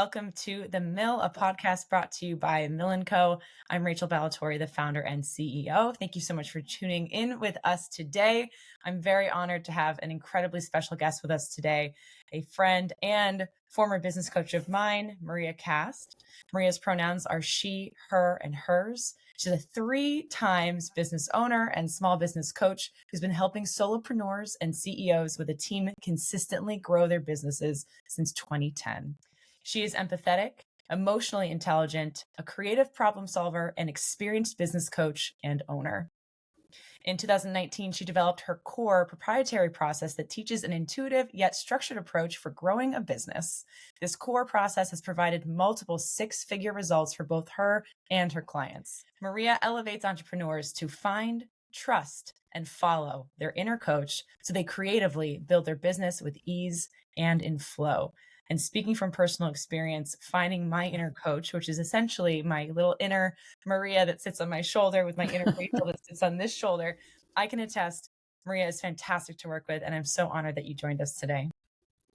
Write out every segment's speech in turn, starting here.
welcome to The Mill, a podcast brought to you by Mill & Co. I'm Rachel Ballatori, the founder and CEO. Thank you so much for tuning in with us today. I'm very honored to have an incredibly special guest with us today, a friend and former business coach of mine, Maria Cast. Maria's pronouns are she, her, and hers. She's a 3 times business owner and small business coach who's been helping solopreneurs and CEOs with a team consistently grow their businesses since 2010. She is empathetic, emotionally intelligent, a creative problem solver, an experienced business coach and owner. In 2019, she developed her core proprietary process that teaches an intuitive yet structured approach for growing a business. This core process has provided multiple 6-figure results for both her and her clients. Maria elevates entrepreneurs to find, trust, and follow their inner coach so they creatively build their business with ease and in flow. And speaking from personal experience, finding my inner coach, which is essentially my little inner Maria that sits on my shoulder with my inner Rachel that sits on this shoulder, I can attest Maria is fantastic to work with. And I'm so honored that you joined us today.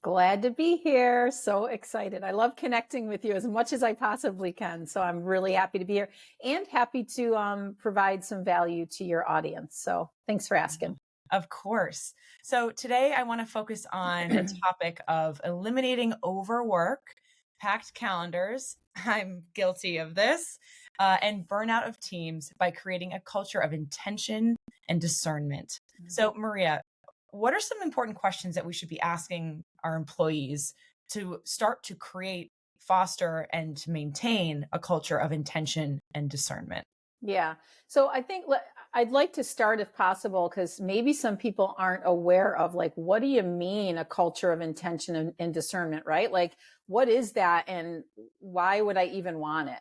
Glad to be here. So excited. I love connecting with you as much as I possibly can. So I'm really happy to be here and happy to provide some value to your audience. So thanks for asking. Of course. So today I want to focus on a topic of eliminating overwork, packed calendars. I'm guilty of this, and burnout of teams by creating a culture of intention and discernment. So Maria, what are some important questions that we should be asking our employees to start to create, foster, and to maintain a culture of intention and discernment? Yeah. So I think I'd like to start if possible, because maybe some people aren't aware of what do you mean a culture of intention and discernment, right? Like, what is that and why would I even want it?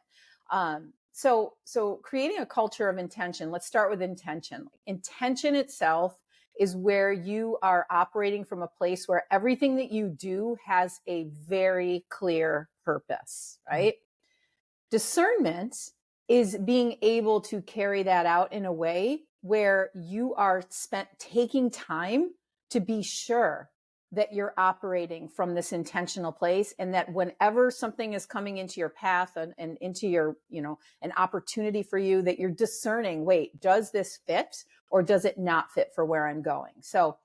So creating a culture of intention, let's start with intention. Intention itself is where you are operating from a place where everything that you do has a very clear purpose, right? Discernment is being able to carry that out in a way where you are taking time to be sure that you're operating from this intentional place, and that whenever something is coming into your path and into your, an opportunity for you, that you're discerning, wait, does this fit or does it not fit for where I'm going? So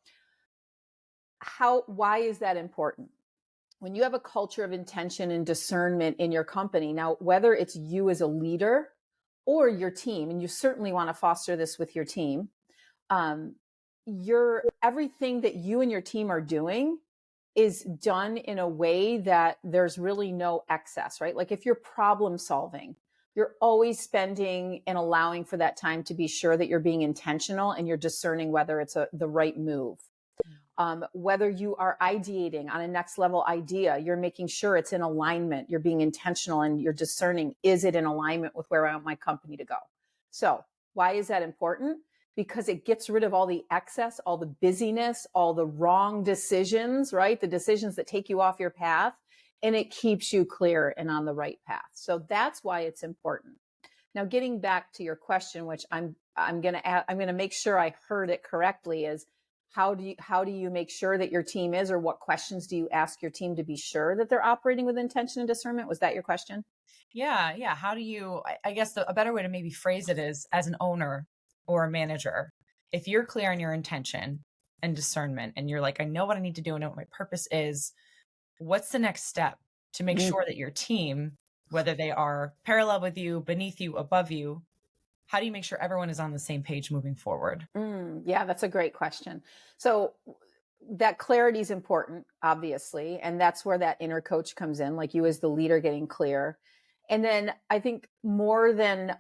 why is that important? When you have a culture of intention and discernment in your company, now, whether it's you as a leader or your team, and you certainly want to foster this with your team, everything that you and your team are doing is done in a way that there's really no excess, right? Like if you're problem solving, you're always spending and allowing for that time to be sure that you're being intentional and you're discerning whether it's the right move. Whether you are ideating on a next level idea, you're making sure it's in alignment. You're being intentional and you're discerning, is it in alignment with where I want my company to go? So why is that important? Because it gets rid of all the excess, all the busyness, all the wrong decisions, right? The decisions that take you off your path, and it keeps you clear and on the right path. So that's why it's important. Now, getting back to your question, which I'm going to make sure I heard it correctly, is how do you make sure that your team is, or what questions do you ask your team to be sure that they're operating with intention and discernment? Was that your question? Yeah. How do you, I guess a better way to maybe phrase it is, as an owner or a manager, if you're clear on your intention and discernment and you're like, I know what I need to do and know what my purpose is, what's the next step to make sure that your team, whether they are parallel with you, beneath you, above you, how do you make sure everyone is on the same page moving forward? Yeah, that's a great question. So that clarity is important, obviously. And that's where that inner coach comes in, like you as the leader getting clear. And then I think more than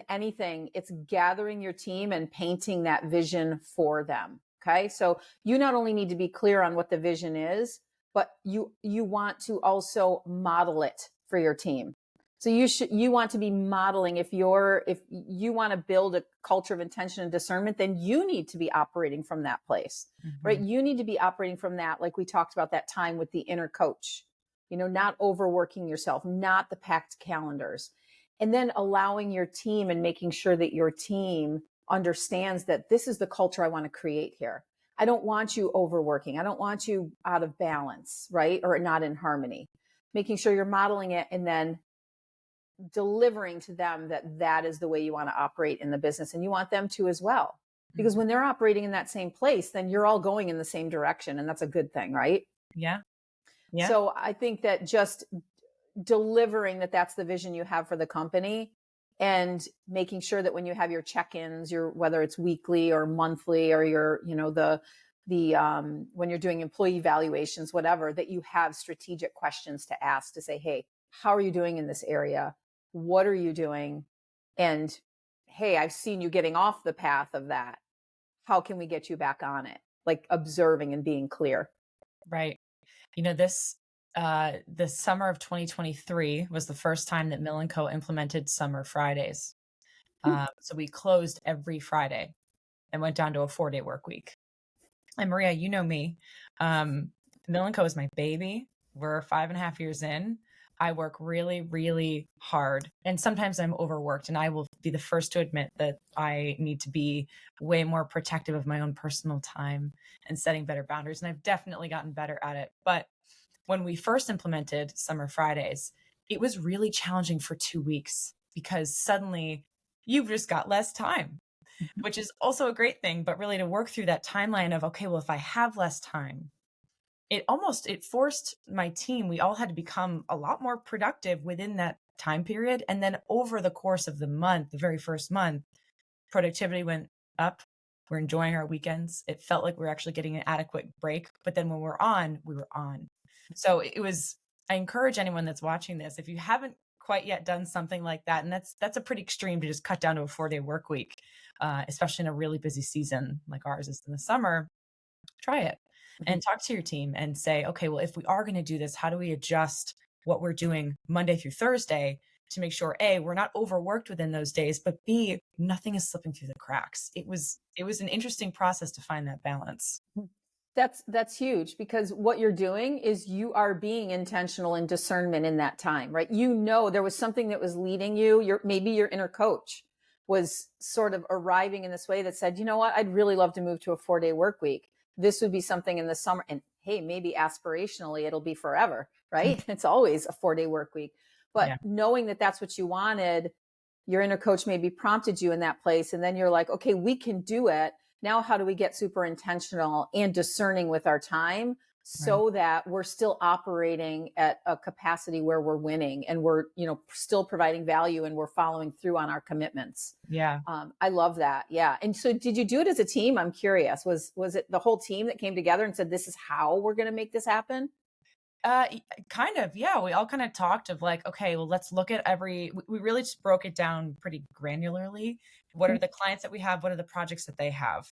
anything, it's gathering your team and painting that vision for them. Okay. So you not only need to be clear on what the vision is, but you want to also model it for your team. So you want to be modeling. If you want to build a culture of intention and discernment, then you need to be operating from that place, right? You need to be operating from that. Like we talked about that time with the inner coach, not overworking yourself, not the packed calendars, and then allowing your team and making sure that your team understands that this is the culture I want to create here. I don't want you overworking. I don't want you out of balance, right? Or not in harmony. making sure you're modeling it and then delivering to them that that is the way you want to operate in the business, and you want them to as well. Because Mhm. when they're operating in that same place, then you're all going in the same direction, and that's a good thing, right? Yeah. Yeah. So I think that just delivering that that's the vision you have for the company, and making sure that when you have your check-ins, your whether it's weekly or monthly, or your the when you're doing employee evaluations, whatever, that you have strategic questions to ask to say, hey, how are you doing in this area? What are you doing? And hey, I've seen you getting off the path of that. How can we get you back on it? Like observing and being clear. Right. The summer of 2023 was the first time that Mill& Co. implemented summer Fridays. Hmm. So we closed every Friday and went down to a 4-day work week. And Maria, you know me. Um, Mill& Co. is my baby. We're 5.5 years in. I work really, really hard. And sometimes I'm overworked. And I will be the first to admit that I need to be way more protective of my own personal time and setting better boundaries. And I've definitely gotten better at it. But when we first implemented Summer Fridays, it was really challenging for 2 weeks because suddenly you've just got less time, which is also a great thing. But really to work through that timeline of, okay, well, if I have less time, it forced my team. We all had to become a lot more productive within that time period. And then over the course of the month, the very first month, productivity went up. We're enjoying our weekends. It felt like we were actually getting an adequate break. But then when we're on, we were on. So it was, I encourage anyone that's watching this, if you haven't quite yet done something like that, and that's a pretty extreme to just cut down to a 4-day work week, especially in a really busy season like ours is in the summer, try it Mhm. and talk to your team and say, okay, well, if we are going to do this, how do we adjust what we're doing Monday through Thursday to make sure A, we're not overworked within those days, but B, nothing is slipping through the cracks. It was an interesting process to find that balance. That's huge, because what you're doing is you are being intentional in discernment in that time, right? You know there was something that was leading you. Maybe your inner coach was sort of arriving in this way that said, you know what, I'd really love to move to a 4-day work week. This would be something in the summer, and hey, maybe aspirationally it'll be forever, right? It's always a 4-day work week. But Yeah. knowing that that's what you wanted, your inner coach maybe prompted you in that place, and then you're like, okay, we can do it. Now how do we get super intentional and discerning with our time Right. so that we're still operating at a capacity where we're winning, and we're still providing value, and we're following through on our commitments. Yeah. I love that. Yeah. And so did you do it as a team? I'm curious. Was it the whole team that came together and said, this is how we're going to make this happen? Kind of, yeah. We all kind of talked of like, okay, well, let's look at we really just broke it down pretty granularly. What are the clients that we have? What are the projects that they have?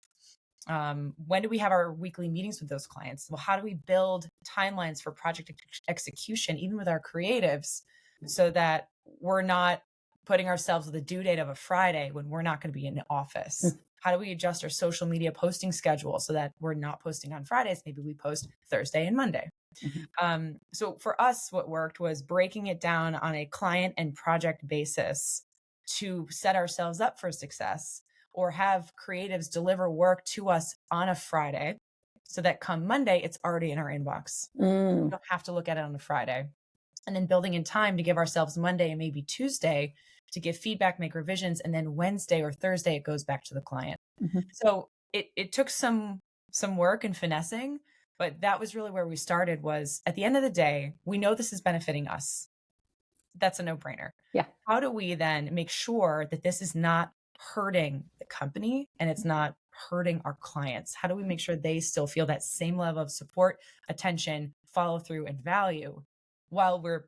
When do we have our weekly meetings with those clients? Well, how do we build timelines for project execution, even with our creatives, so that we're not putting ourselves with a due date of a Friday when we're not going to be in the office? How do we adjust our social media posting schedule so that we're not posting on Fridays? Maybe we post Thursday and Monday. Mhm. So for us, what worked was breaking it down on a client and project basis to set ourselves up for success, or have creatives deliver work to us on a Friday so that come Monday, it's already in our inbox. We Mm. don't have to look at it on a Friday. And then building in time to give ourselves Monday and maybe Tuesday to give feedback, make revisions, and then Wednesday or Thursday it goes back to the client. Mhm. So it took some work and finessing, but that was really where we started. Was at the end of the day, we know this is benefiting us. That's a no-brainer. Yeah. How do we then make sure that this is not hurting the company and it's not hurting our clients? How do we make sure they still feel that same level of support, attention, follow through, and value while we're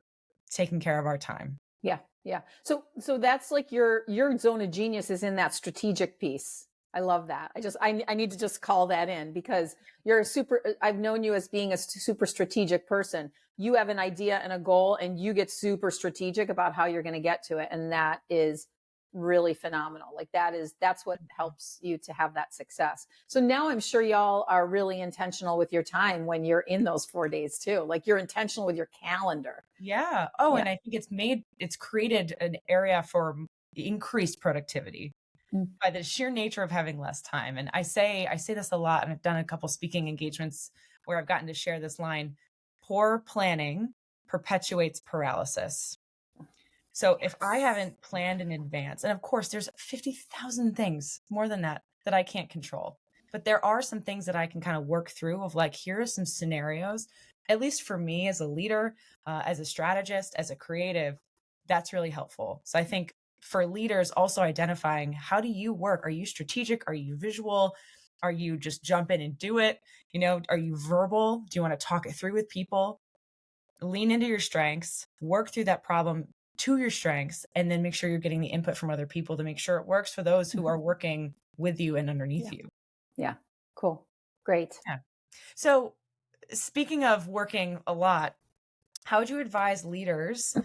taking care of our time? Yeah, yeah. So that's like your zone of genius is in that strategic piece. I love that. I need to just call that in, because you're a super. I've known you as being a super strategic person. You have an idea and a goal, and you get super strategic about how you're going to get to it, and that is really phenomenal. Like that's what helps you to have that success. So now I'm sure y'all are really intentional with your time when you're in those 4 days too. Like you're intentional with your calendar. Yeah. Oh, Yeah. and I think it's created an area for increased productivity Mm. by the sheer nature of having less time. And I say this a lot, and I've done a couple speaking engagements where I've gotten to share this line: poor planning perpetuates paralysis. So if I haven't planned in advance, and of course there's 50,000 things more than that that I can't control, but there are some things that I can kind of work through of like, here are some scenarios, at least for me as a leader, as a strategist, as a creative, that's really helpful. So I think for leaders also identifying, how do you work? Are you strategic? Are you visual? Are you just jump in and do it? Are you verbal? Do you want to talk it through with people? Lean into your strengths, work through that problem to your strengths, and then make sure you're getting the input from other people to make sure it works for those who are working with you and underneath Yeah. you. Yeah. Cool. Great. Yeah. So speaking of working a lot, how would you advise leaders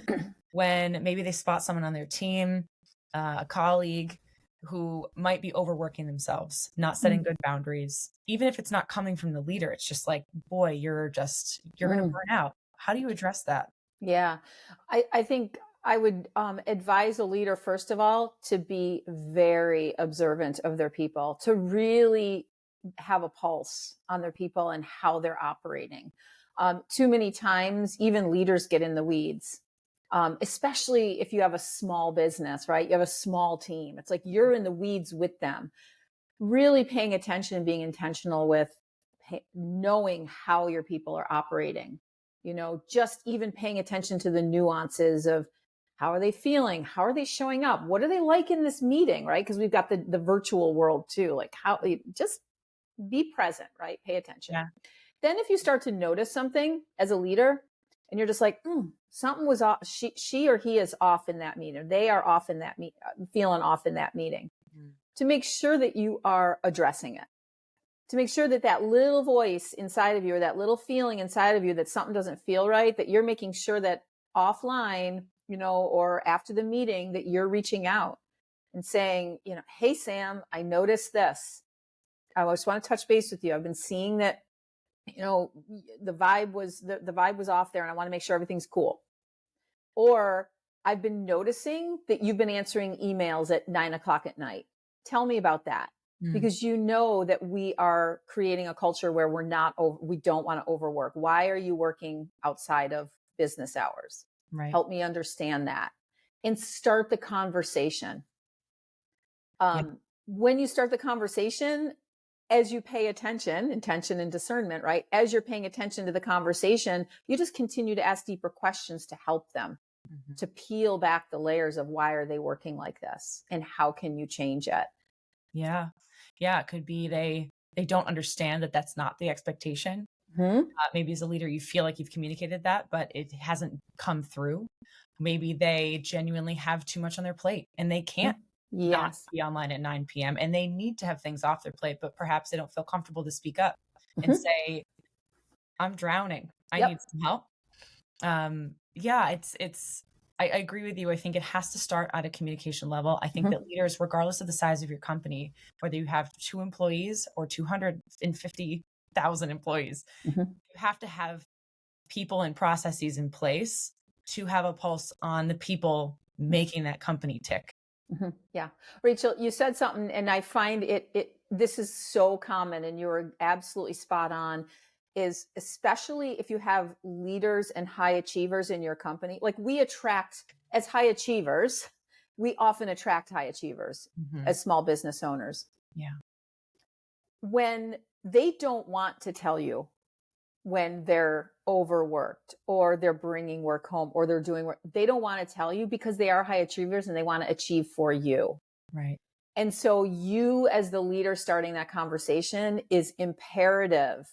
when maybe they spot someone on their team, a colleague who might be overworking themselves, not setting good boundaries, even if it's not coming from the leader? It's just like, boy, you're going to burn out. How do you address that? Yeah. I think I would advise a leader, first of all, to be very observant of their people, to really have a pulse on their people and how they're operating. Too many times, even leaders get in the weeds, especially if you have a small business, right? You have a small team. It's like you're in the weeds with them. Really paying attention and being intentional with knowing how your people are operating. Just even paying attention to the nuances of how are they feeling? How are they showing up? What are they like in this meeting, right? Because we've got the virtual world too. Like how, just be present, right? Pay attention. Yeah. Then if you start to notice something as a leader and you're just like, something was off, she or he is off in that meeting. They are off in that feeling off in that meeting. To make sure that you are addressing it, to make sure that that little voice inside of you or that little feeling inside of you that something doesn't feel right, that you're making sure that offline, or after the meeting, that you're reaching out and saying, hey, Sam, I noticed this. I just want to touch base with you. I've been seeing that, the vibe was off there and I want to make sure everything's cool. Or I've been noticing that you've been answering emails at 9:00 at night. Tell me about that. Because you know that we are creating a culture where we don't want to overwork. Why are you working outside of business hours? Right. Help me understand that and start the conversation. When you start the conversation, as you pay attention, intention and discernment, right? As you're paying attention to the conversation, you just continue to ask deeper questions to help them, to peel back the layers of why are they working like this and how can you change it? Yeah. Yeah. It could be they don't understand that that's not the expectation. Maybe as a leader, you feel like you've communicated that, but it hasn't come through. Maybe they genuinely have too much on their plate and they can't not be online at 9 p.m. and they need to have things off their plate, but perhaps they don't feel comfortable to speak up and say, I'm drowning. I need some help. I agree with you. I think it has to start at a communication level. I think that leaders, regardless of the size of your company, whether you have 2 employees or 250,000 employees, you have to have people and processes in place to have a pulse on the people making that company tick. Yeah. Rachel, you said something and I find this is so common and you're absolutely spot on, is especially if you have leaders and high achievers in your company. Like as high achievers, we often attract high achievers as small business owners. Yeah. When they don't want to tell you when they're overworked or they're bringing work home or they're doing work, they don't want to tell you because they are high achievers and they want to achieve for you. Right. And so you as the leader starting that conversation is imperative,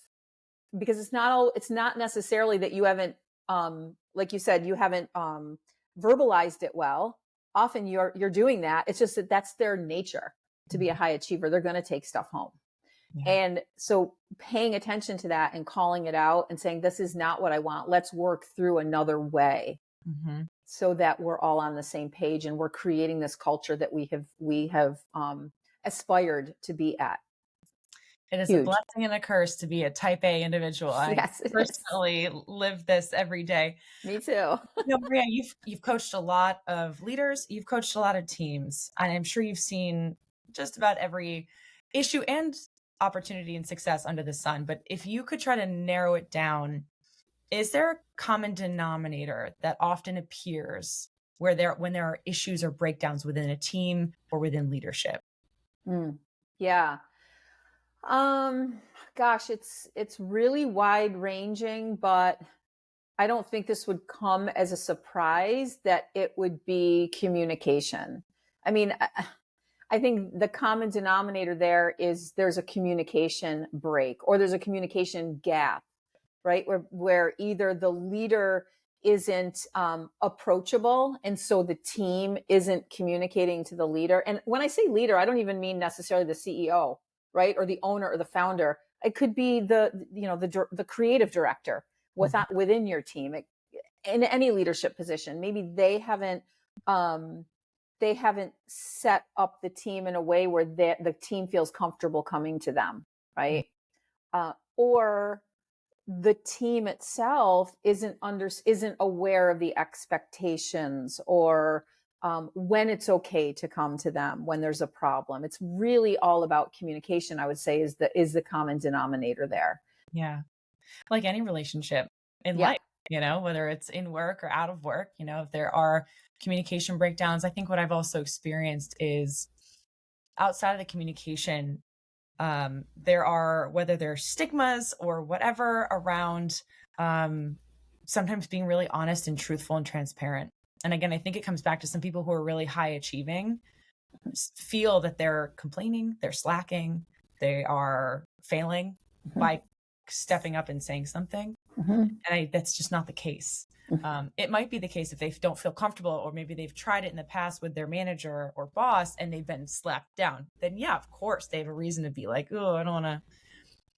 because it's not necessarily that you haven't, like you said, you haven't verbalized it well. Often you're doing that. It's just that that's their nature to be a high achiever. They're going to take stuff home. Yeah. And so paying attention to that and calling it out and saying, this is not what I want. Let's work through another way so that we're all on the same page and we're creating this culture that we have aspired to be at. It is a blessing and a curse to be a type A individual. Yes, I personally live this every day. Me too. Maria, you've coached a lot of leaders. You've coached a lot of teams. And I'm sure you've seen just about every issue and opportunity and success under the sun. But if you could try to narrow it down Is there a common denominator that often appears when there are issues or breakdowns within a team or within leadership? Mm. Yeah. Um, Gosh, it's really wide ranging, but I don't think this would come as a surprise that it would be communication. I mean, I think the common denominator there is there's a communication break or there's a communication gap, right? Where either the leader isn't approachable, and so the team isn't communicating to the leader. And when I say leader, I don't even mean necessarily the CEO, right, or the owner or the founder. It could be the creative director Mhm. within your team. In any leadership position, maybe um, they haven't set up the team in a way where the team feels comfortable coming to them, right? Or the team itself isn't aware of the expectations or when it's okay to come to them when there's a problem. It's really all about communication. I would say is the common denominator there. Yeah. Like any relationship in Yeah. life, whether it's in work or out of work, if there are communication breakdowns, I think what I've also experienced is outside of the communication, there are, whether there's stigmas or whatever around, um, sometimes being really honest and truthful and transparent. And again, I think it comes back to some people who are really high achieving feel that they're complaining, they're slacking, they are failing Mhm. by stepping up and saying something. Mhm. And that's just not the case. It might be the case if they don't feel comfortable, or maybe they've tried it in the past with their manager or boss and they've been slapped down. Then, yeah, of course, they have a reason to be like, oh, I don't want to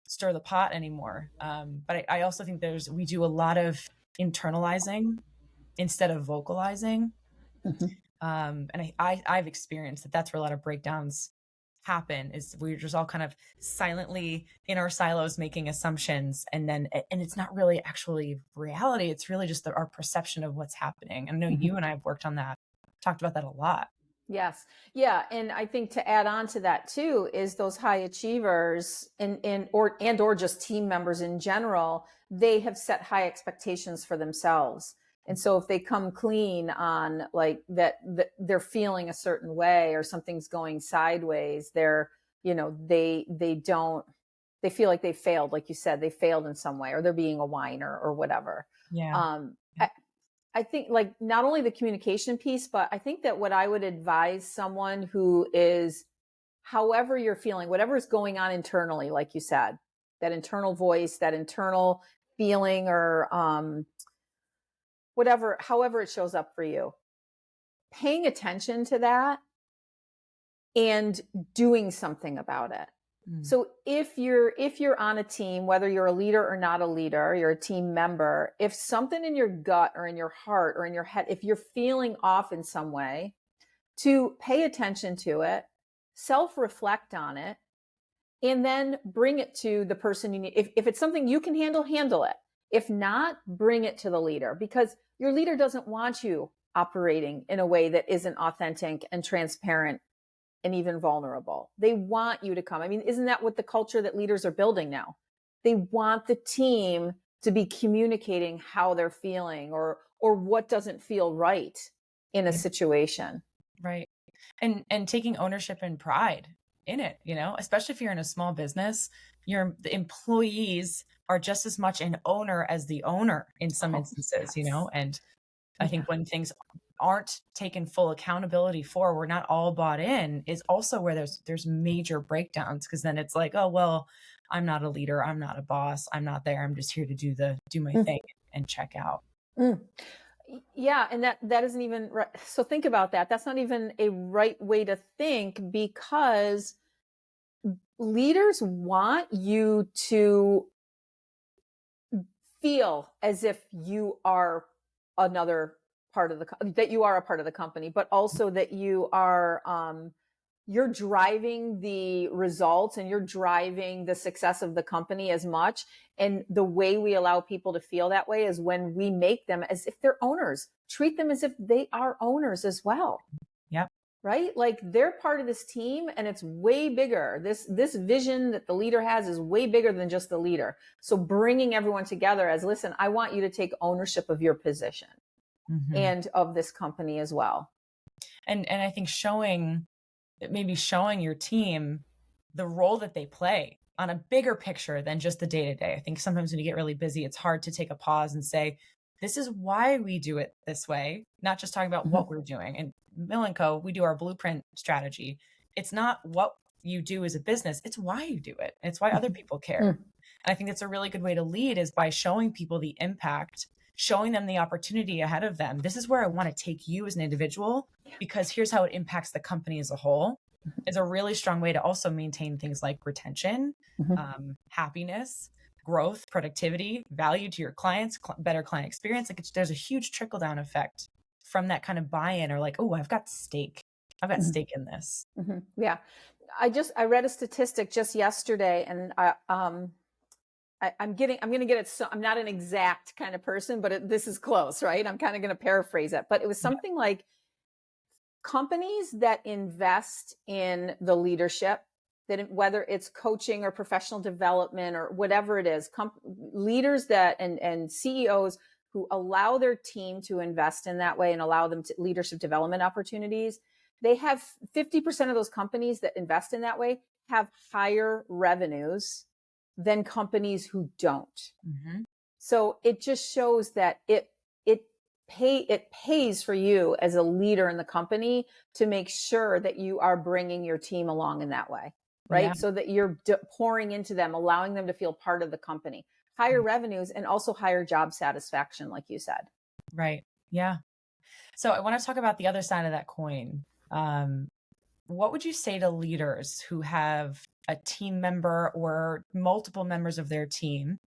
stir the pot anymore. But I also think we do a lot of internalizing instead of vocalizing. Mhm. And I've experienced that that's where a lot of breakdowns happen, is we're just all kind of silently in our silos making assumptions, and it's not really actually reality. It's really just our perception of what's happening. I know Mhm. you and I have worked on that, talked about that a lot. Yes. Yeah. And I think to add on to that too is those high achievers and or just team members in general, they have set high expectations for themselves. And so if they come clean on like that they're feeling a certain way or something's going sideways, they don't they feel like they failed, like you said, they failed in some way or they're being a whiner or whatever. Yeah. Um, Yeah. I think like not only the communication piece, but I think that what I would advise someone who is, however you're feeling, whatever is going on internally, like you said, that internal voice, that internal feeling, or whatever, however it shows up for you, paying attention to that and doing something about it. Mm. So if you're on a team, whether you're a leader or not a leader, you're a team member, if something in your gut or in your heart or in your head, if you're feeling off in some way, to pay attention to it, self-reflect on it, and then bring it to the person you need. If it's something you can handle it. If not, bring it to the leader, because your leader doesn't want you operating in a way that isn't authentic and transparent and even vulnerable. They want you to come. I mean, isn't that what the culture that leaders are building now? They want the team to be communicating how they're feeling or what doesn't feel right in a Yeah. situation. Right. And taking ownership and pride in it, especially if you're in a small business, the employees are just as much an owner as the owner in some Oh, instances, yes. and I Yeah. think when things aren't taken full accountability for, we're not all bought in, is also where there's major breakdowns, because then it's like, oh well, I'm not a leader, I'm not a boss, I'm not there, I'm just here to do my Mm, thing and check out. mm. Yeah, and that isn't even right. So think about that. That's not even a right way to think, because leaders want you to feel as if you are another part of that you are a part of the company, but also that you're driving the results and you're driving the success of the company as much. And the way we allow people to feel that way is when we make them as if they're owners, treat them as if they are owners as well. Yep. right? Like they're part of this team and it's way bigger. This vision that the leader has is way bigger than just the leader. So bringing everyone together as, listen, I want you to take ownership of your position Mhm. and of this company as well. And I think showing your team the role that they play on a bigger picture than just the day to day. I think sometimes when you get really busy, it's hard to take a pause and say, this is why we do it this way, not just talking about Mhm. what we're doing. And Mill and Co, we do our blueprint strategy. It's not what you do as a business, it's why you do it. It's why other people care. Mhm. And I think that's a really good way to lead is by showing people the impact, showing them the opportunity ahead of them. This is where I want to take you as an individual because here's how it impacts the company as a whole. Is a really strong way to also maintain things like retention, Mhm. happiness, growth, productivity, value to your clients, better client experience. Like there's a huge trickle down effect from that kind of buy-in or like, oh, I've got stake. I've got Mhm. stake in this. Mhm. Yeah. I read a statistic just yesterday and I'm going to get it. So I'm not an exact kind of person, but this is close, right? I'm kind of going to paraphrase it, but it was Yeah. something like companies that invest in the leadership, that whether it's coaching or professional development or whatever it is, leaders that and CEOs who allow their team to invest in that way and allow them to leadership development opportunities, they have 50% of those companies that invest in that way have higher revenues than companies who don't. Mhm. So it just shows that it it pays for you as a leader in the company to make sure that you are bringing your team along in that way, Yeah. right? So that you're pouring into them, allowing them to feel part of the company. Higher revenues and also higher job satisfaction, like you said. Right. Yeah. So I want to talk about the other side of that coin. Um, what would you say to leaders who have a team member or multiple members of their team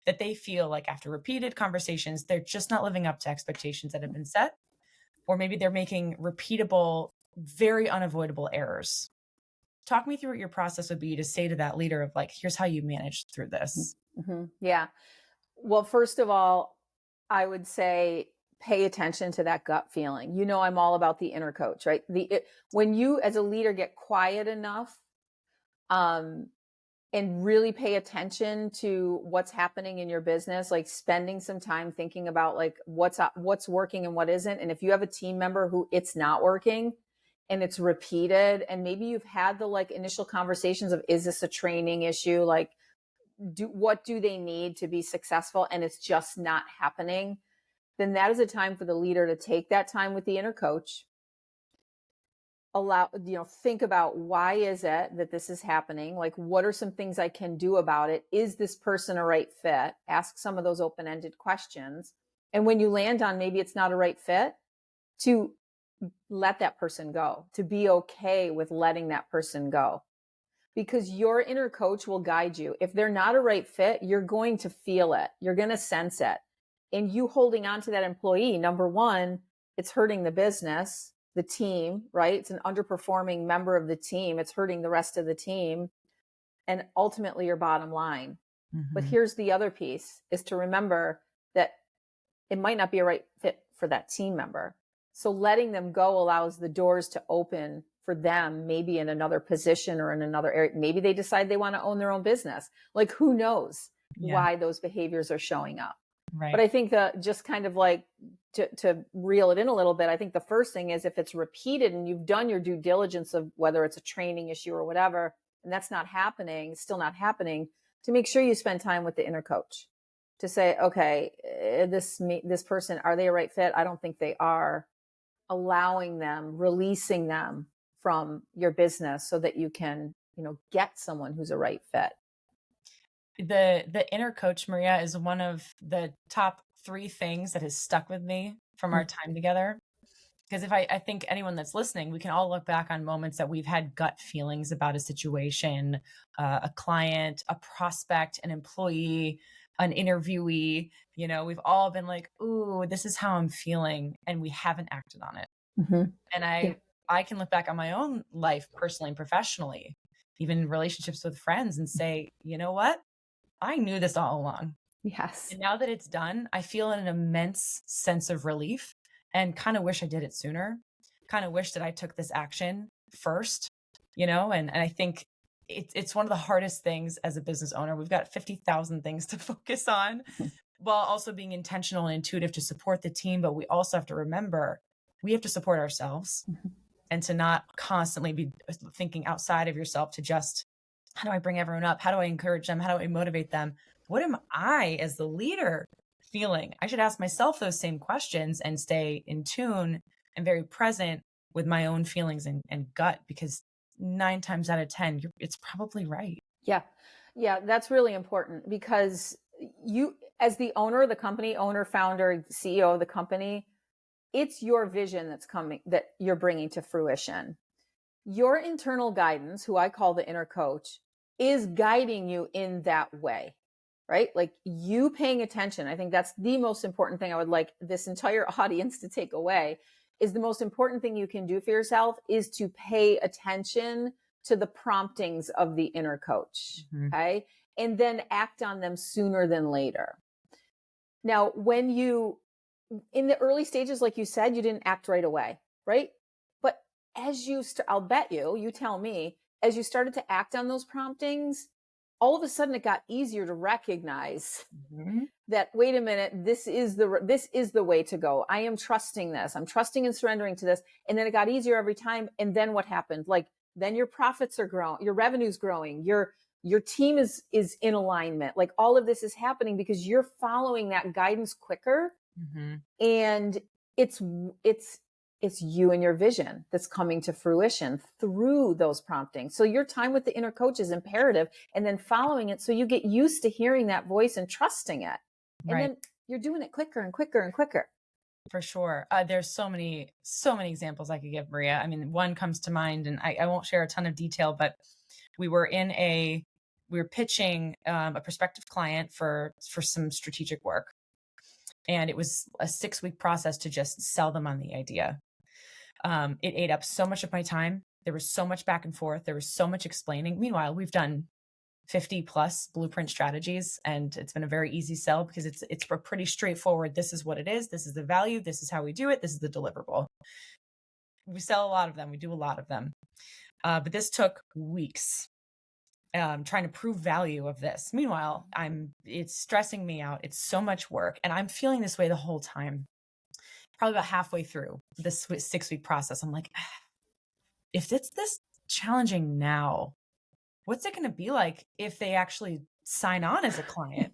that they feel like after repeated conversations, they're just not living up to expectations that have been set, or maybe they're making repeatable, very unavoidable errors? Talk me through what your process would be to say to that leader of like, here's how you manage through this. Mm-hmm. Yeah. Well, first of all, I would say pay attention to that gut feeling. You know, I'm all about the inner coach, right? When you as a leader get quiet enough, um, and really pay attention to what's happening in your business, like spending some time thinking about like what's working and what isn't. And if you have a team member who it's not working and it's repeated, and maybe you've had the like initial conversations of, is this a training issue? Like, what do they need to be successful? And it's just not happening. Then that is a time for the leader to take that time with the inner coach, think about, why is it that this is happening? Like, what are some things I can do about it? Is this person a right fit? Ask some of those open-ended questions. And when you land on maybe it's not a right fit, to let that person go, to be okay with letting that person go, because your inner coach will guide you. If they're not a right fit, you're going to feel it. You're going to sense it. And you holding on to that employee, number one, it's hurting the business, the team, right? It's an underperforming member of the team. It's hurting the rest of the team and ultimately your bottom line. But Mhm. here's the other piece, is to remember that it might not be a right fit for that team member. So letting them go allows the doors to open for them, maybe in another position or in another area. Maybe they decide they want to own their own business. Like, who knows Yeah. why those behaviors are showing up. But Right. I think that just kind of like to reel it in a little bit, I think the first thing is, if it's repeated and you've done your due diligence of whether it's a training issue or whatever, and that's not happening, still not happening, to make sure you spend time with the inner coach to say, okay, this person, are they a right fit? I don't think they are. Allowing them, releasing them from your business so that you can, get someone who's a right fit. The inner coach, Maria, is one of the top 3 things that has stuck with me from our time together. Because if I think anyone that's listening, we can all look back on moments that we've had gut feelings about a situation, a client, a prospect, an employee, an interviewee. We've all been like, "Ooh, this is how I'm feeling," and we haven't acted on it. Mm-hmm. And Yeah. I can look back on my own life personally and professionally, even relationships with friends, and say, "You know what? I knew this all along." Yes. And now that it's done, I feel an immense sense of relief and kind of wish I did it sooner kind of wish that I took this action first, and I think it's one of the hardest things as a business owner. We've got 50,000 things to focus on while also being intentional and intuitive to support the team. But we also have to remember we have to support ourselves and to not constantly be thinking outside of yourself to just, how do I bring everyone up? How do I encourage them? How do I motivate them? What am I as the leader feeling? I should ask myself those same questions and stay in tune and very present with my own feelings and gut, because 9 times out of 10, it's probably right. Yeah. Yeah. That's really important, because you, as the owner of the company, owner, founder, CEO of the company, it's your vision that you're bringing to fruition. Your internal guidance, who I call the inner coach, is guiding you in that way, right? Like, you paying attention. I think that's the most important thing I would like this entire audience to take away. Is the most important thing you can do for yourself is to pay attention to the promptings of the inner coach. Okay. And then act on them sooner than later. Now, in the early stages, like you said, you didn't act right away, right? But as I'll bet you tell me, as you started to act on those promptings, all of a sudden it got easier to recognize that, wait a minute, this is the way to go. I am trusting this. I'm trusting and surrendering to this. And then it got easier every time. And then what happened? Like, then your profits are growing, your revenue's growing, your team is in alignment. Like, all of this is happening because you're following that guidance quicker. And it's you and your vision that's coming to fruition through those promptings. So your time with the inner coach is imperative, and then following it so you get used to hearing that voice and trusting it. And then you're doing it quicker and quicker and quicker. For sure. There's so many examples I could give, Maria. I mean, one comes to mind, and I won't share a ton of detail, but we were pitching a prospective client for some strategic work. And it was a 6-week process to just sell them on the idea. It ate up so much of my time. There was so much back and forth. There was so much explaining. Meanwhile, we've done 50 plus blueprint strategies, and it's been a very easy sell because it's a pretty straightforward. This is what it is. This is the value. This is how we do it. This is the deliverable. We sell a lot of them. We do a lot of them. But this took weeks. Trying to prove value of this. Meanwhile, it's stressing me out. It's so much work. And I'm feeling this way the whole time. Probably about halfway through this 6-week process, I'm like, if it's this challenging now, what's it going to be like if they actually sign on as a client?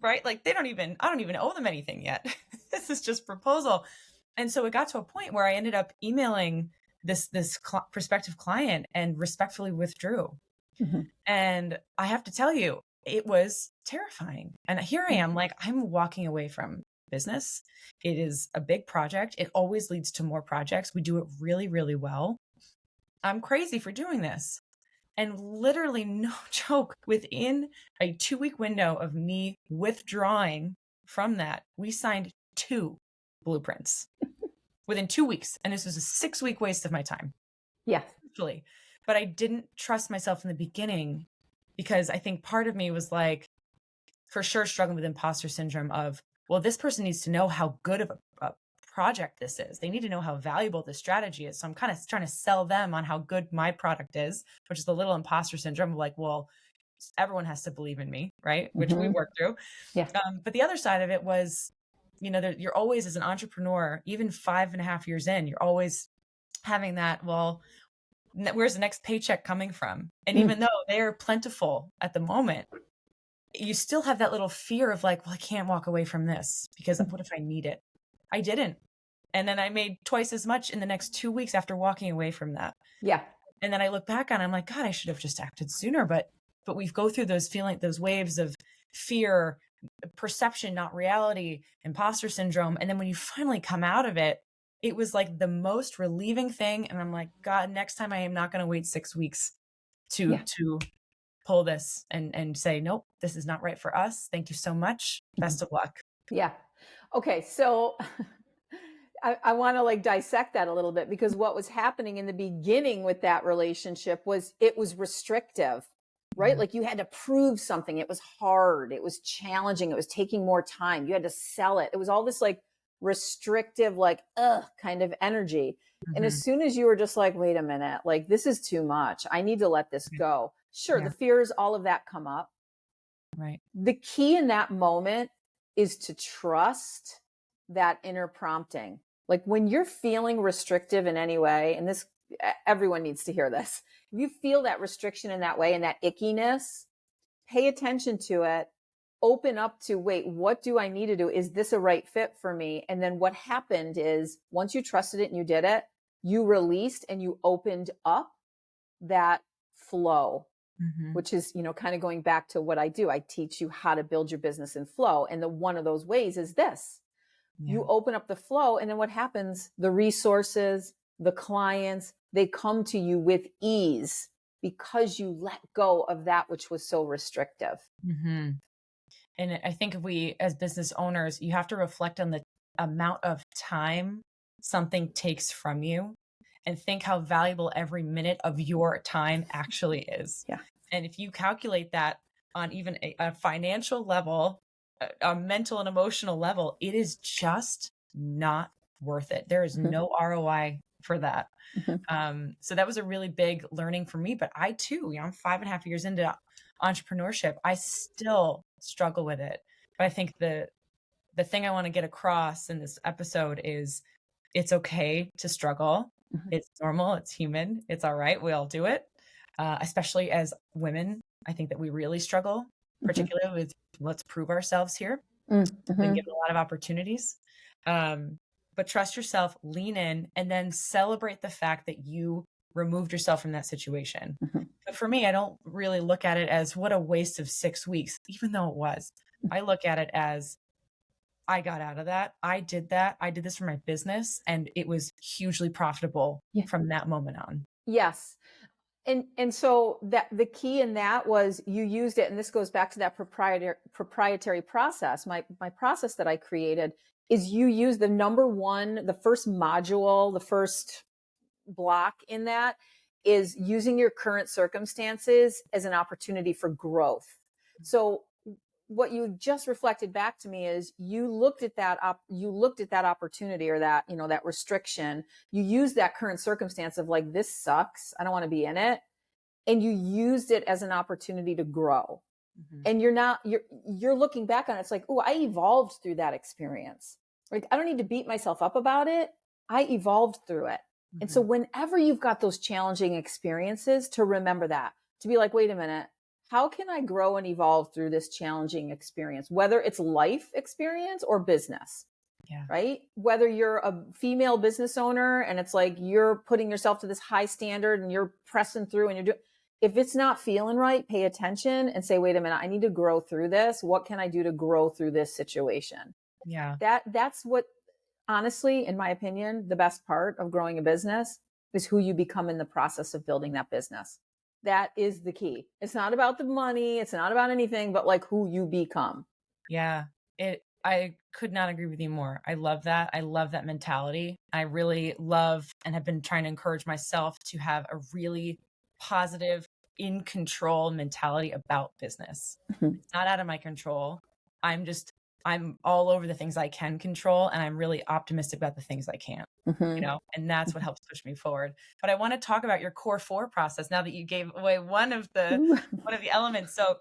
Right? Like, I don't even owe them anything yet. This is just proposal. And so it got to a point where I ended up emailing this prospective client and respectfully withdrew. And I have to tell you, it was terrifying. And here I am, like, I'm walking away from business. It is a big project. It always leads to more projects. We do it really, really well. I'm crazy for doing this. And literally, no joke, within a 2-week window of me withdrawing from that, we signed 2 blueprints within 2 weeks. And this was a 6-week waste of my time. Yes. Actually. But I didn't trust myself in the beginning, because I think part of me was like, for sure, struggling with imposter syndrome of, well, this person needs to know how good of a project this is. They need to know how valuable this strategy is. So I'm kind of trying to sell them on how good my product is, which is the little imposter syndrome of like, well, everyone has to believe in me, right? Which we worked through. Yeah. But the other side of it was, you're always, as an entrepreneur, even 5.5 years in, you're always having that, well, where's the next paycheck coming from? And even though they're plentiful at the moment, you still have that little fear of like, well, I can't walk away from this because what if I need it? I didn't. And then I made twice as much in the next 2 weeks after walking away from that. Yeah. And then I look back on it, I'm like, God, I should have just acted sooner. But we go through those waves of fear, perception, not reality, imposter syndrome. And then when you finally come out of it, it was like the most relieving thing. And I'm like, God, next time I am not going to wait 6 weeks to pull this and say, nope, this is not right for us. Thank you so much. Best of luck. Yeah. Okay. So I want to like dissect that a little bit, because what was happening in the beginning with that relationship was it was restrictive, right? Like, you had to prove something. It was hard. It was challenging. It was taking more time. You had to sell it. It was all this like restrictive, like, ugh, kind of energy. And as Mhm. soon as you were just like, wait a minute, like, this is too much. I need to let this Yeah. go. Sure, the Yeah. fears, all of that come up. Right. The key in that moment is to trust that inner prompting. Like when you're feeling restrictive in any way, and this, everyone needs to hear this. If you feel that restriction in that way and that ickiness, pay attention to it. Open up to, wait, what do I need to do? Is this a right fit for me? And then what happened is once you trusted it and you did it, you released and you opened up that flow, Mhm. which is, kind of going back to what I do. I teach you how to build your business in flow. And the one of those ways is this. Yeah. You open up the flow, and then what happens? The resources, the clients, they come to you with ease because you let go of that which was so restrictive. Mhm. And I think if we, as business owners, you have to reflect on the amount of time something takes from you and think how valuable every minute of your time actually is. Yeah. And if you calculate that on even a financial level, a mental and emotional level, it is just not worth it. There is Mhm. no ROI for that. Mhm. So that was a really big learning for me. But I too, I'm 5.5 years into entrepreneurship. I still struggle with it. But I think the thing I want to get across in this episode is it's okay to struggle. Mhm. It's normal. It's human. It's all right. We all do it. Especially as women, I think that we really struggle, Mhm. particularly with let's prove ourselves here. Been Mhm. given a lot of opportunities. Um, but trust yourself, lean in, and then celebrate the fact that you removed yourself from that situation. Mhm. But for me, I don't really look at it as what a waste of 6 weeks, even though it was. I look at it as I got out of that. I did that. I did this for my business, and it was hugely profitable Yeah. from that moment on. Yes. And so that the key in that was you used it, and this goes back to that proprietary process. My process that I created is you use the number one, the first module, the first block in that is using your current circumstances as an opportunity for growth. So what you just reflected back to me is you looked at that opportunity, or that, that restriction. You used that current circumstance of like, this sucks, I don't want to be in it, and you used it as an opportunity to grow. Mhm. And you're looking back on it, it's like, oh, I evolved through that experience. Like, I don't need to beat myself up about it. I evolved through it. And so Mhm. whenever you've got those challenging experiences, to remember that, to be like, wait a minute, how can I grow and evolve through this challenging experience, whether it's life experience or business, Yeah. right? Whether you're a female business owner and it's like you're putting yourself to this high standard and you're pressing through and you're doing, if it's not feeling right, pay attention and say, wait a minute, I need to grow through this. What can I do to grow through this situation? Yeah. That's what, honestly, in my opinion, the best part of growing a business is who you become in the process of building that business. That is the key. It's not about the money. It's not about anything, but like who you become. Yeah. I could not agree with you more. I love that. I love that mentality. I really love and have been trying to encourage myself to have a really positive, in control mentality about business. Mhm. It's not out of my control. I'm all over the things I can control, and I'm really optimistic about the things I can't, Mhm. and that's what helps push me forward. But I want to talk about your core four process now that you gave away Ooh. one of the elements. So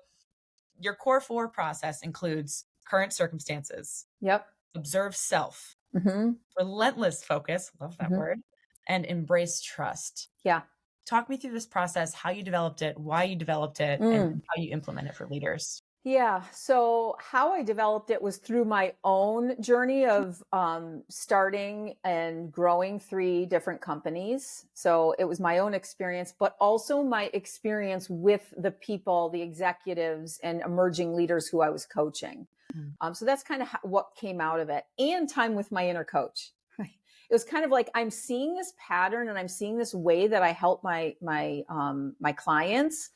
your core four process includes current circumstances, Yep. observe self, Mhm. relentless focus, love that Mhm. word, and embrace trust. Yeah. Talk me through this process, how you developed it, why you developed it, and Mm. how you implement it for leaders. Yeah. So how I developed it was through my own journey of starting and growing three different companies. So it was my own experience, but also my experience with the people, the executives, and emerging leaders who I was coaching. Mm. So that's kind of what came out of it, and time with my inner coach. It was kind of like I'm seeing this pattern, and I'm seeing this way that I help my clients.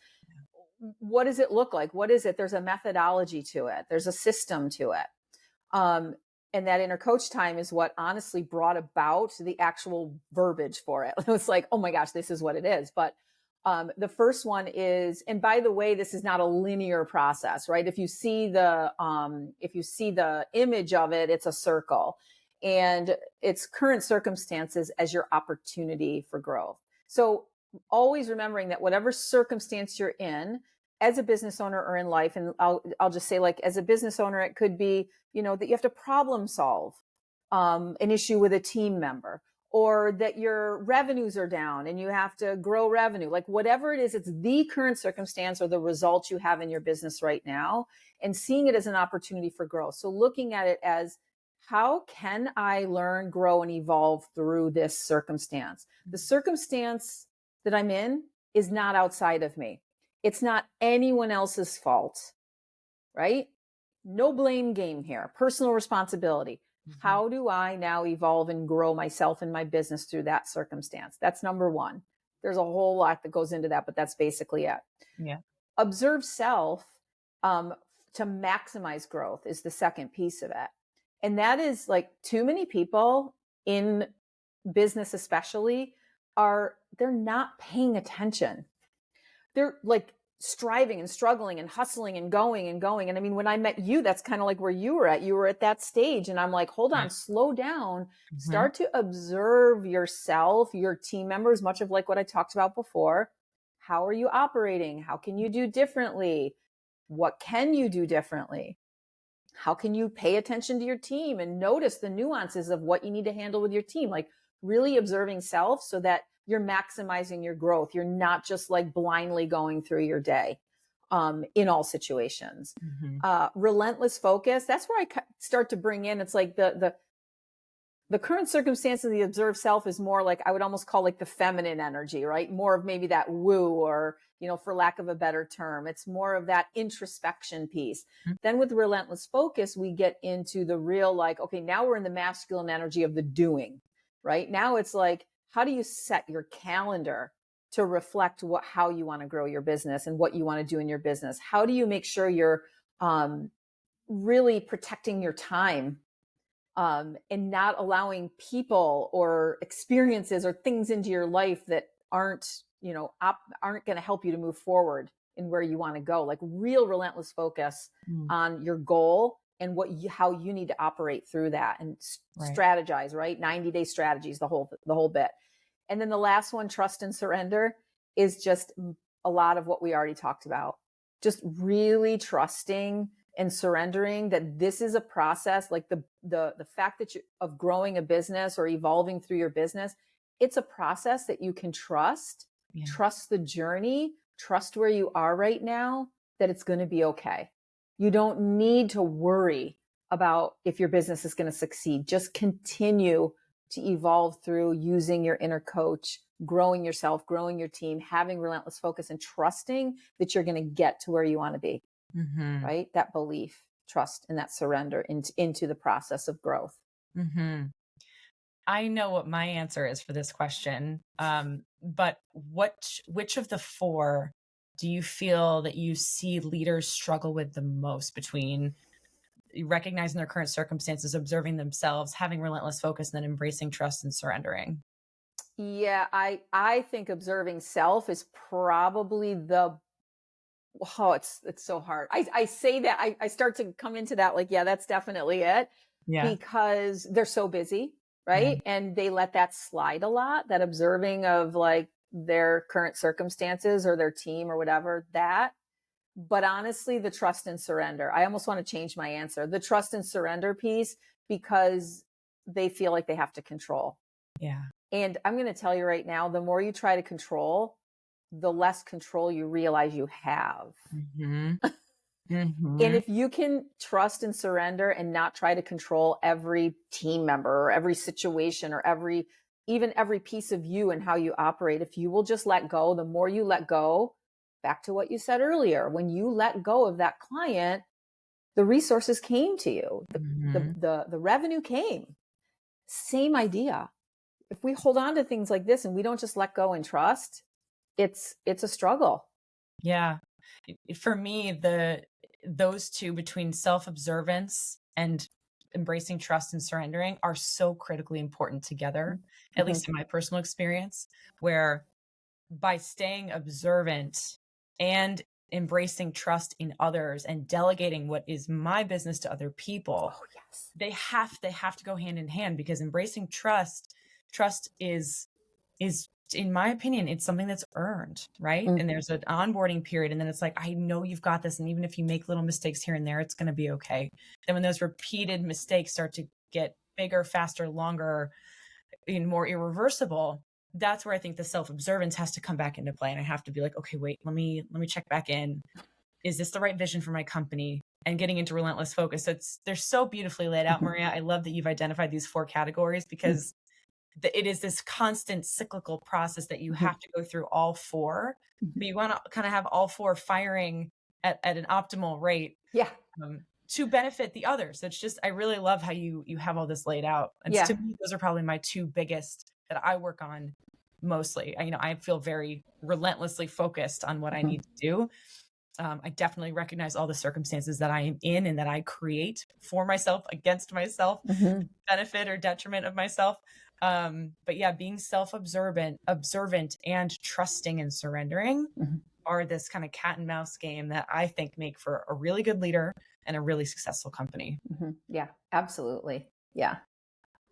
What does it look like? What is it? There's a methodology to it. There's a system to it. Um, and that inner coach time is what honestly brought about the actual verbiage for it. It was like, oh my gosh, this is what it is. But the first one is, and by the way, this is not a linear process, right? If you see the image of it, it's a circle. and its current circumstances as your opportunity for growth. So always remembering that whatever circumstance you're in as a business owner or in life, and I'll just say, like, as a business owner, it could be, that you have to problem solve an issue with a team member, or that your revenues are down and you have to grow revenue. Like, whatever it is, it's the current circumstance or the results you have in your business right now, and seeing it as an opportunity for growth. So looking at it as, how can I learn, grow, and evolve through this circumstance? The circumstance that I'm in is not outside of me. It's not anyone else's fault, right? No blame game here. Personal responsibility. How do I now evolve and grow myself and my business through that circumstance? That's number one. There's a whole lot that goes into that, but that's basically it. Yeah. Observe self to maximize growth is the second piece of it. And that is, like, too many people in business especially they're not paying attention. They're like striving and struggling and hustling and going and going. And I mean, when I met you, that's kind of like where you were at. You were at that stage. And I'm like, hold on, slow down, start to observe yourself, your team members, much of like what I talked about before. How are you operating? How can you do differently? What can you do differently? How can you pay attention to your team and notice the nuances of what you need to handle with your team? Like, really observing self so that you're maximizing your growth. You're not just like blindly going through your day in all situations. Relentless focus. That's where I start to bring in, it's like the current circumstances of the observed self is more like, I would almost call, like, the feminine energy, right? More of maybe that woo, or, for lack of a better term, it's more of that introspection piece. Then with relentless focus, we get into the real, like, okay, now we're in the masculine energy of the doing, right? Now it's like, how do you set your calendar to reflect how you want to grow your business and what you want to do in your business? How do you make sure you're really protecting your time and not allowing people or experiences or things into your life that aren't going to help you to move forward in where you want to go? Like, real relentless focus on your goal and how you need to operate through that, and strategize, right? 90-day strategies, the whole bit. And then the last one, trust and surrender, is just a lot of what we already talked about. Just really trusting and surrendering that this is a process. Like, the fact that of growing a business or evolving through your business, it's a process that you can trust. Trust the journey, trust where you are right now, that it's going to be okay. You don't need to worry about if your business is going to succeed. Just continue to evolve through using your inner coach, growing yourself, growing your team, having relentless focus, and trusting that you're going to get to where you want to be. Right? That belief, trust, and that surrender into the process of growth. I know what my answer is for this question. But which of the four do you feel that you see leaders struggle with the most, between recognizing their current circumstances, observing themselves, having relentless focus, and then embracing trust and surrendering? Yeah, I think observing self is probably it's so hard. I say that, I start to come into that, like, yeah, that's definitely it. Because they're so busy, right? And they let that slide a lot, that observing of, like, their current circumstances or their team or whatever, that. But honestly, the trust and surrender, I almost want to change my answer. The trust and surrender piece, because they feel like they have to control. And I'm going to tell you right now, the more you try to control, the less control you realize you have. And if you can trust and surrender and not try to control every team member or every situation or even every piece of you and how you operate, if you will just let go, the more you let go, back to what you said earlier, when you let go of that client, the resources came to you, the revenue came. Same idea. If we hold on to things like this and we don't just let go and trust, it's a struggle. Yeah. For me, those two, between self-observance and embracing trust and surrendering, are so critically important together, at least in my personal experience, where by staying observant and embracing trust in others and delegating what is my business to other people, Oh, yes. they have to go hand in hand, because embracing trust is in my opinion, it's something that's earned, right? And Mhm. there's an onboarding period, and then it's like, I know you've got this, and even if you make little mistakes here and there, it's going to be okay. Then when those repeated mistakes start to get bigger, faster, longer, and more irreversible, that's where I think the self-observance has to come back into play. And I have to be like, okay, wait, let me check back in. Is this the right vision for my company? And getting into relentless focus. They're so beautifully laid out, Mhm. Maria. I love that you've identified these 4 categories, Mhm. because it is this constant cyclical process that you Mhm. have to go through all 4, Mhm. but you want to kind of have all 4 firing at an optimal rate, Yeah. to benefit the others. So it's just, I really love how you have all this laid out. And Yeah. to me, those are probably my 2 biggest that I work on mostly. I feel very relentlessly focused on what I Mhm. need to do. I definitely recognize all the circumstances that I am in and that I create for myself, against myself, Mhm. benefit or detriment of myself. But yeah, being observant, and trusting and surrendering Mhm. are this kind of cat and mouse game that I think make for a really good leader and a really successful company. Mhm. Yeah, absolutely. Yeah.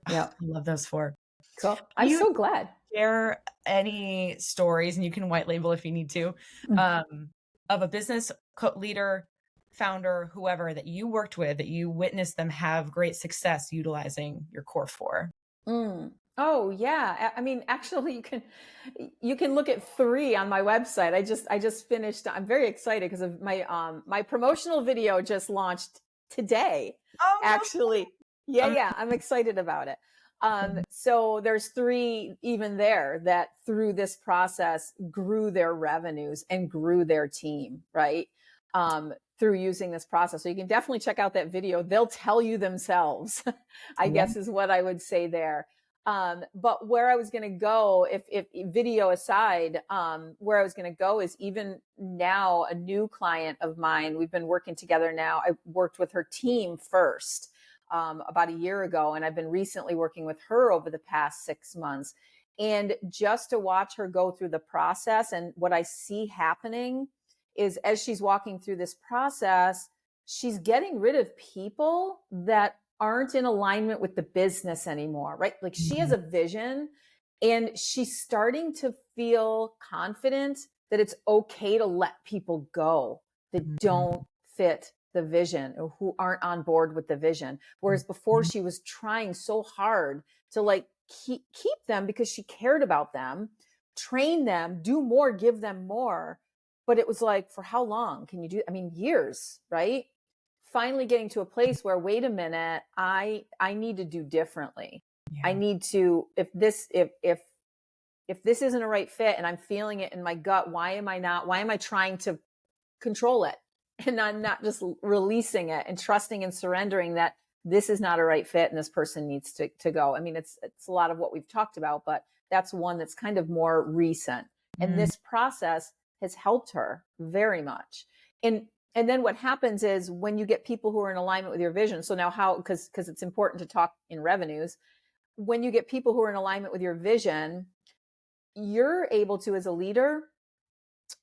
I Yep. love those 4. Cool. Can I'm you so glad. share any stories, and you can white label if you need to, Mm. of a business leader, founder, whoever that you worked with, that you witnessed them have great success utilizing your core 4? Mm. Oh, yeah. I mean, actually, you can look at 3 on my website. I just finished. I'm very excited because of my promotional video just launched today. Oh, no. Actually, yeah, Um, yeah. I'm excited about it. So there's 3 even there that through this process grew their revenues and grew their team, right? Through using this process. So you can definitely check out that video. They'll tell you themselves, I yeah. guess is what I would say there. But where I was going to go, if video aside, where I was going to go is even now a new client of mine. We've been working together now. I worked with her team first about a year ago, and I've been recently working with her over the past 6 months. And just to watch her go through the process, and what I see happening is as she's walking through this process, she's getting rid of people that aren't in alignment with the business anymore, right? Like she has Mhm, a vision and she's starting to feel confident that it's okay to let people go that mhm, don't fit the vision or who aren't on board with the vision. Whereas before mhm, she was trying so hard to like keep them because she cared about them, train them, do more, give them more. But it was like, for how long can you do? I mean, years, right? Finally getting to a place where, wait a minute, I need to do differently. I yeah. need to, if this isn't a right fit and I'm feeling it in my gut, why am I trying to control it? And I'm not just releasing it and trusting and surrendering that this is not a right fit and this person needs to go. I mean, it's a lot of what we've talked about, but that's one that's kind of more recent. And Mm, this process has helped her very much. And then what happens is when you get people who are in alignment with your vision. So now how, because it's important to talk in revenues, when you get people who are in alignment with your vision, you're able to, as a leader,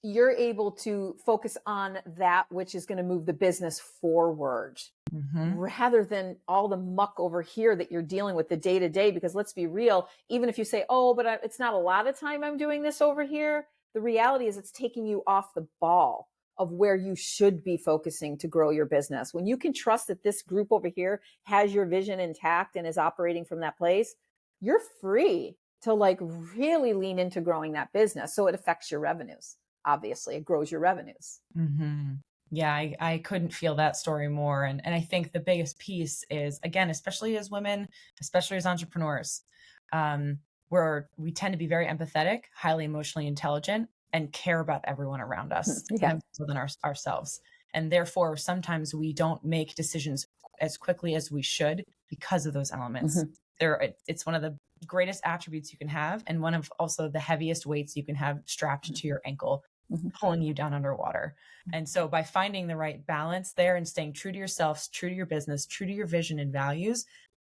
you're able to focus on that which is going to move the business forward mhm, rather than all the muck over here that you're dealing with the day to day. Because let's be real, even if you say, oh, but it's not a lot of time I'm doing this over here, the reality is it's taking you off the ball of where you should be focusing to grow your business. When you can trust that this group over here has your vision intact and is operating from that place, you're free to like really lean into growing that business. So it affects your revenues. Obviously, it grows your revenues. mhm. Yeah, I couldn't feel that story more. And I think the biggest piece is, again, especially as women, especially as entrepreneurs, um, where we tend to be very empathetic, highly emotionally intelligent, and care about everyone around us, Yeah. sometimes more than ourselves. And therefore, sometimes we don't make decisions as quickly as we should because of those elements. Mhm. It's one of the greatest attributes you can have, and one of also the heaviest weights you can have strapped to your ankle, Mhm. pulling you down underwater. And so by finding the right balance there and staying true to yourself, true to your business, true to your vision and values,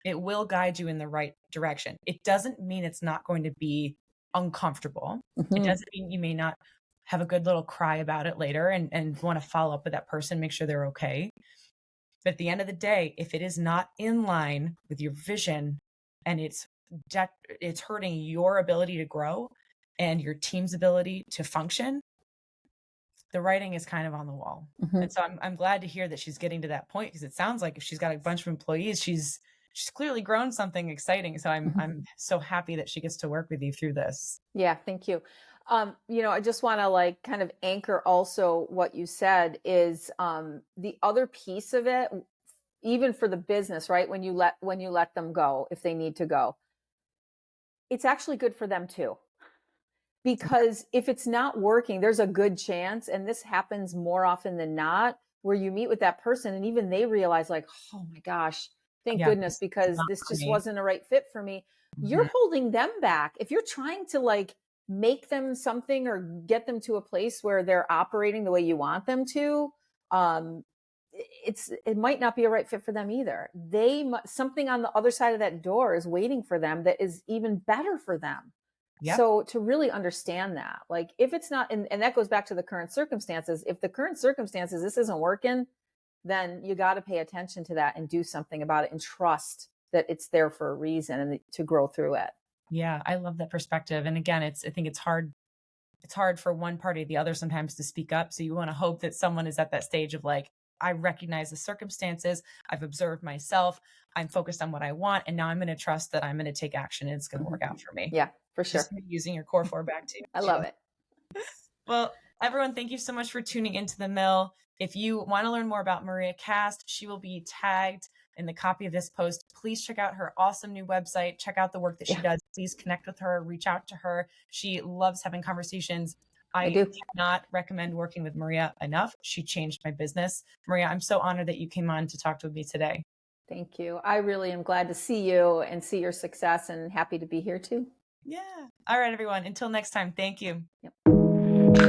it will guide you in the right direction. It doesn't mean it's not going to be uncomfortable. It Mhm. doesn't mean you may not have a good little cry about it later and want to follow up with that person, make sure they're okay. But at the end of the day, if it is not in line with your vision and it's hurting your ability to grow and your team's ability to function, the writing is kind of on the wall. Mhm. And so I'm glad to hear that she's getting to that point, because it sounds like if she's got a bunch of employees, she's clearly grown something exciting. So Mhm. I'm so happy that she gets to work with you through this. Yeah, thank you. I just want to like kind of anchor also what you said is the other piece of it, even for the business, right? When you let them go, if they need to go, it's actually good for them too. Because if it's not working, there's a good chance, and this happens more often than not, where you meet with that person and even they realize, like, oh my gosh, thank Yeah, goodness, this is because not this for just me. wasn't a right fit for me. You're Mhm. holding them back. If you're trying to like make them something or get them to a place where they're operating the way you want them to, um, it might not be a right fit for them either. Something on the other side of that door is waiting for them that is even better for them. Yep. So to really understand that, like if it's not, and that goes back to the current circumstances, if the current circumstances, this isn't working, then you got to pay attention to that and do something about it and trust that it's there for a reason and to grow through it. Yeah, I love that perspective. And again, I think it's hard for one party or the other sometimes to speak up. So you want to hope that someone is at that stage of like, I recognize the circumstances, I've observed myself, I'm focused on what I want, and now I'm going to trust that I'm going to take action and it's going to Mhm. work out for me. Yeah, for Just sure. using your core 4 back to I love you. it. Well, everyone, thank you so much for tuning into The Mill. If you want to learn more about Maria Cast, she will be tagged in the copy of this post. Please check out her awesome new website. Check out the work that she Yeah, does. Please connect with her, reach out to her. She loves having conversations. I I do. cannot recommend working with Maria enough. She changed my business. Maria, I'm so honored that you came on to talk with me today. Thank you. I really am glad to see you and see your success and happy to be here too. Yeah. All right, everyone. Until next time, thank you. Yep.